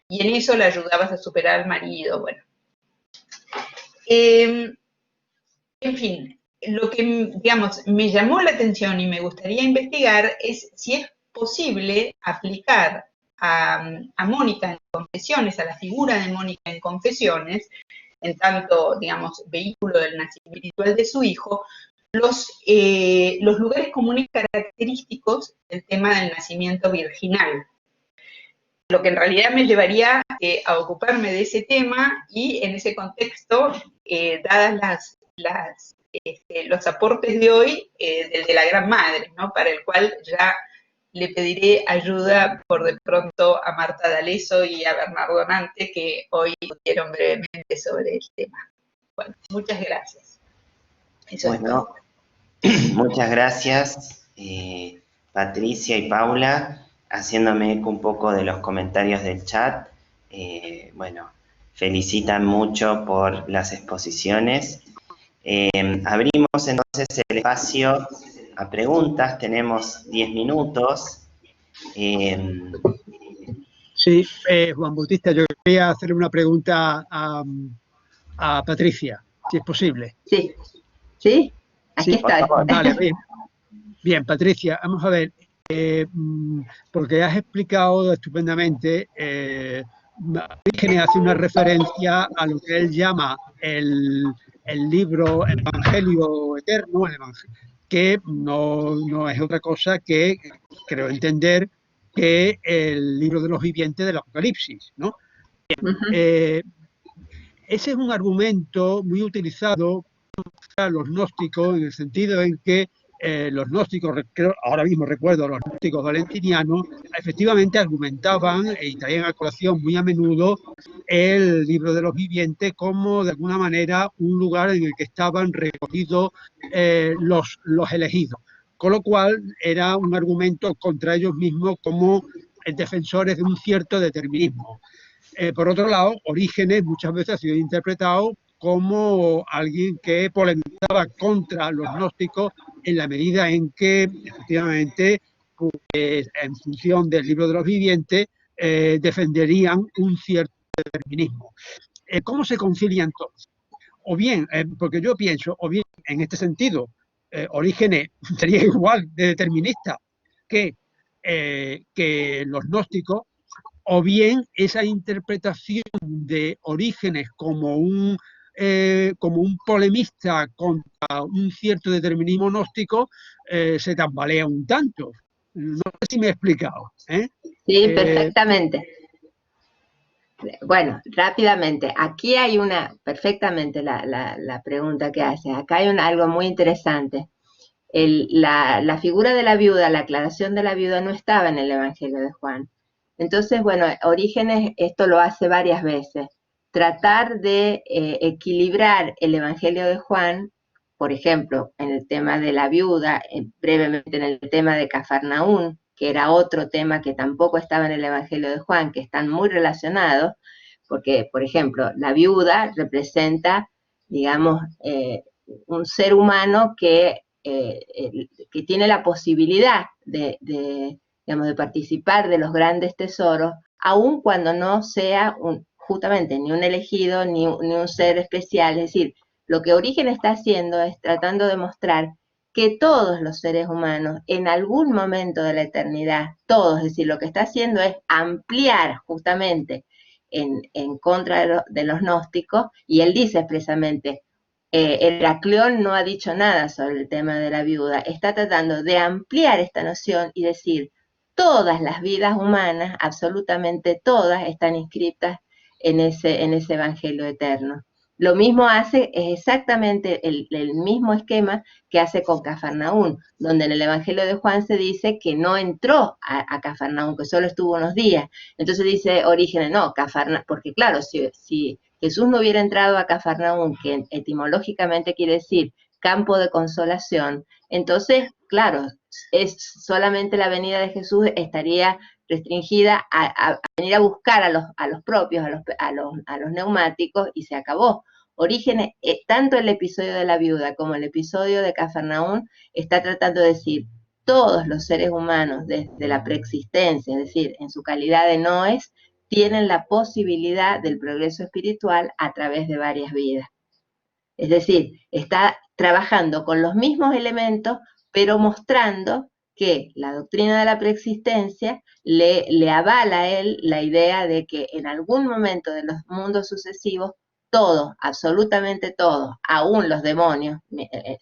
Y en eso la ayudabas a superar al marido, bueno. En fin, lo que, digamos, me llamó la atención y me gustaría investigar es si es posible aplicar a Mónica en Confesiones, a la figura de Mónica en Confesiones, en tanto, digamos, vehículo del nacimiento espiritual de su hijo, los lugares comunes característicos del tema del nacimiento virginal. Lo que en realidad me llevaría a ocuparme de ese tema y en ese contexto, dadas los aportes de hoy, del de la Gran Madre, ¿no? Para el cual ya le pediré ayuda por de pronto a Marta D'Alesso y a Bernardo Nante, que hoy discutieron brevemente sobre el tema. Bueno, muchas gracias. Eso es todo. Muchas gracias, Patricia y Paula, haciéndome eco un poco de los comentarios del chat. Bueno, felicitan mucho por las exposiciones. Abrimos entonces el espacio a preguntas, tenemos 10 minutos. Sí, Juan Bautista, yo quería hacerle una pregunta a Patricia, si es posible. Sí, sí, aquí sí, estoy. Vale, bien, Patricia, vamos a ver, porque has explicado estupendamente, Orígenes hace una referencia a lo que él llama el libro Evangelio Eterno, que no es otra cosa que, creo entender, que el libro de los vivientes del Apocalipsis, ¿no? Ese es un argumento muy utilizado por los gnósticos, en el sentido en que los gnósticos, ahora mismo recuerdo, los gnósticos valentinianos, efectivamente argumentaban y traían a colación muy a menudo el libro de los vivientes como, de alguna manera, un lugar en el que estaban recogidos los elegidos. Con lo cual, era un argumento contra ellos mismos como defensores de un cierto determinismo. Por otro lado, Orígenes muchas veces ha sido interpretado como alguien que polemizaba contra los gnósticos en la medida en que, efectivamente, pues, en función del libro de los vivientes, defenderían un cierto determinismo. ¿Cómo se concilia entonces? O bien, porque yo pienso, o bien en este sentido, Orígenes sería igual de determinista que los gnósticos, o bien esa interpretación de Orígenes como un como un polemista contra un cierto determinismo gnóstico, se tambalea un tanto. No sé si me he explicado. Sí, perfectamente. Bueno, rápidamente, aquí hay perfectamente la pregunta que hace, acá hay algo muy interesante. La figura de la viuda, la aclaración de la viuda no estaba en el Evangelio de Juan. Entonces, bueno, Orígenes esto lo hace varias veces. Tratar de equilibrar el Evangelio de Juan, por ejemplo, en el tema de la viuda, brevemente en el tema de Cafarnaún, que era otro tema que tampoco estaba en el Evangelio de Juan, que están muy relacionados, porque, por ejemplo, la viuda representa, digamos, un ser humano que tiene la posibilidad digamos, de participar de los grandes tesoros, aun cuando no sea justamente ni un elegido ni un ser especial. Es decir, lo que Origen está haciendo es tratando de mostrar que todos los seres humanos, en algún momento de la eternidad, todos, es decir, lo que está haciendo es ampliar justamente en contra de los gnósticos, y él dice expresamente, Heracleón no ha dicho nada sobre el tema de la viuda, está tratando de ampliar esta noción y decir, todas las vidas humanas, absolutamente todas, están inscritas en ese evangelio eterno. Lo mismo hace, es exactamente el mismo esquema que hace con Cafarnaún, donde en el Evangelio de Juan se dice que no entró a Cafarnaún, que solo estuvo unos días. Entonces dice Orígenes, no, Cafarnaún, porque claro, si Jesús no hubiera entrado a Cafarnaún, que etimológicamente quiere decir campo de consolación, entonces, claro, es solamente la venida de Jesús estaría restringida a venir a buscar a los propios, a los neumáticos, y se acabó. Orígenes, tanto el episodio de la viuda como el episodio de Cafarnaún está tratando de decir, todos los seres humanos desde la preexistencia, es decir, en su calidad de noes, tienen la posibilidad del progreso espiritual a través de varias vidas. Es decir, está trabajando con los mismos elementos, pero mostrando que la doctrina de la preexistencia le avala a él la idea de que en algún momento de los mundos sucesivos, todos, absolutamente todos, aún los demonios,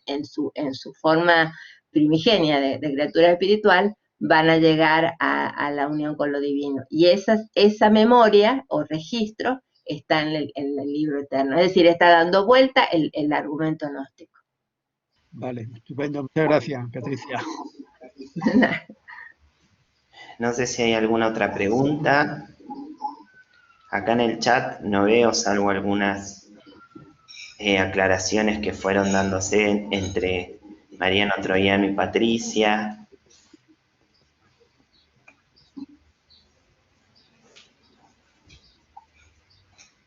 en su forma primigenia de criatura espiritual, van a llegar a la unión con lo divino. Y esa memoria o registro está en el libro eterno. Es decir, está dando vuelta el argumento gnóstico. Vale, estupendo. Muchas gracias, Patricia. No sé si hay alguna otra pregunta. Acá en el chat no veo, salvo algunas aclaraciones que fueron dándose entre Mariano Troiano y Patricia.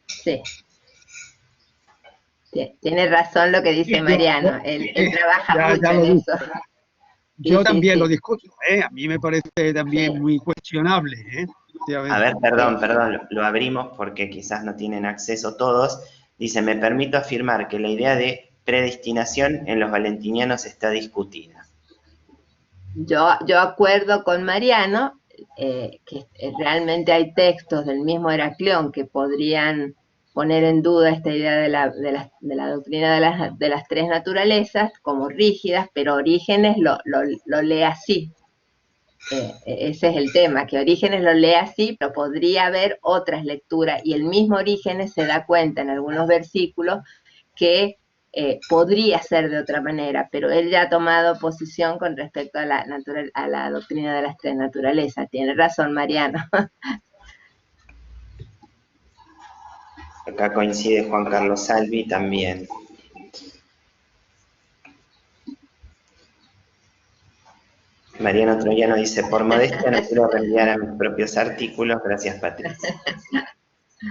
Sí. Tiene razón lo que dice Mariano, él trabaja mucho en eso. Yo también lo discuto, a mí me parece también muy cuestionable. A ver, perdón, lo abrimos porque quizás no tienen acceso todos. Dice, me permito afirmar que la idea de predestinación en los valentinianos está discutida. Yo acuerdo con Mariano que realmente hay textos del mismo Heracleón que podrían poner en duda esta idea de la doctrina de las tres naturalezas como rígidas, pero Orígenes lo lee así. Ese es el tema, que Orígenes lo lee así, pero podría haber otras lecturas, y el mismo Orígenes se da cuenta en algunos versículos que podría ser de otra manera, pero él ya ha tomado posición con respecto a la doctrina de las tres naturalezas. Tiene razón, Mariano. Acá coincide Juan Carlos Salvi también. Mariano Troiano dice, por modestia no quiero reenviar a mis propios artículos, gracias Patricia.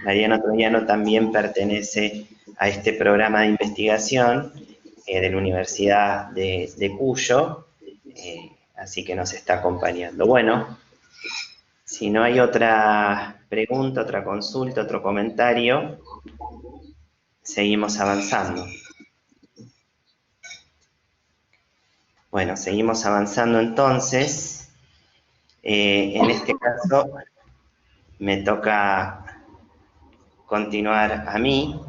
Mariano Troiano también pertenece a este programa de investigación de la Universidad de Cuyo, así que nos está acompañando. Bueno, si no hay otra pregunta, otra consulta, otro comentario, seguimos avanzando. Bueno, seguimos avanzando entonces. En este caso me toca continuar a mí.